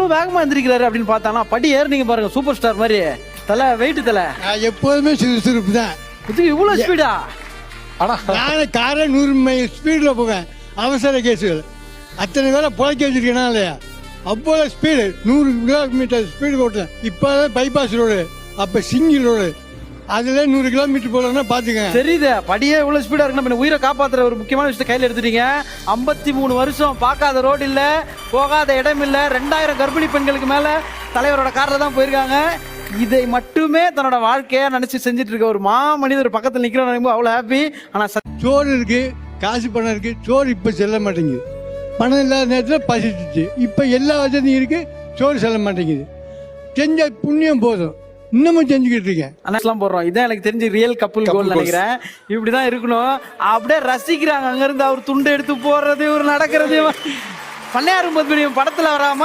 இவ்வளவு வேகமா எந்திரிக்கிறாரு அப்படின்னு பார்த்தானா படி ஏறினீங்க பாருங்க, சூப்பர் ஸ்டார் மாதிரி. தலை வெயிட் தலை எப்போதுமே சுறுசுறுப்பு தான். இவ்வளவு ஸ்பீடா? நான் காரை 100 மைல் ஸ்பீடில் போவேன். அவசர கேஸுகள் அத்தனை பேரை புழைக்க வச்சிருக்கேனா இல்லையா? அப்போது ஸ்பீடு 100 கிலோமீட்டர் ஸ்பீடு ஓட்டுறேன். இப்போ பைபாஸ் ரோடு, அப்போ சிங்கிள் ரோடு, அதுல 100 கிலோமீட்டர் போகலன்னா பாத்துக்கங்க. தெரியுது படியே இவ்வளவு ஸ்பீடா இருக்கு. நம்ம உயிரை காப்பாத்துற ஒரு முக்கியமான விஷயத்தை கையில எடுத்துட்டீங்க. 53 வருஷம் பார்க்காத ரோடு இல்ல, போகாத இடம் இல்ல. 2000 கர்ப்பிணி பெண்களுக்கு மேல தலைவரோட கார்ல தான் போயிருக்காங்க. இதை மட்டுமே தன்னோட வாழ்க்கையா நினைச்சு செஞ்சுட்டு இருக்க ஒரு மனிதர் பக்கத்தில் நிக்கிறோம், அவ்வளவு ஹாப்பி. ஆனா சோறு இருக்கு, காசு பணம் இருக்கு, சோறு இப்ப செல்ல மாட்டேங்குது. பணம் இல்லாத நேரத்தில் பசிச்சுச்சு. இப்ப எல்லா வசதியும் இருக்கு, சோறு செல்ல மாட்டேங்குது. செஞ்ச புண்ணியம் போதும், இன்னமும் செஞ்சுக்கிட்டு இருக்கேன். அண்ணாஸ்லாம் போடுறோம். இதான் எனக்கு தெரிஞ்ச ரியல் கப்புள் கோல் நினைக்கிறேன். இப்படிதான் இருக்கணும். அப்படியே ரசிக்கிறாங்க. அங்க இருந்து அவர் துண்டு எடுத்து போடுறது, ஒரு நடக்கிறது. பண்ணையாரும் படத்துல வராம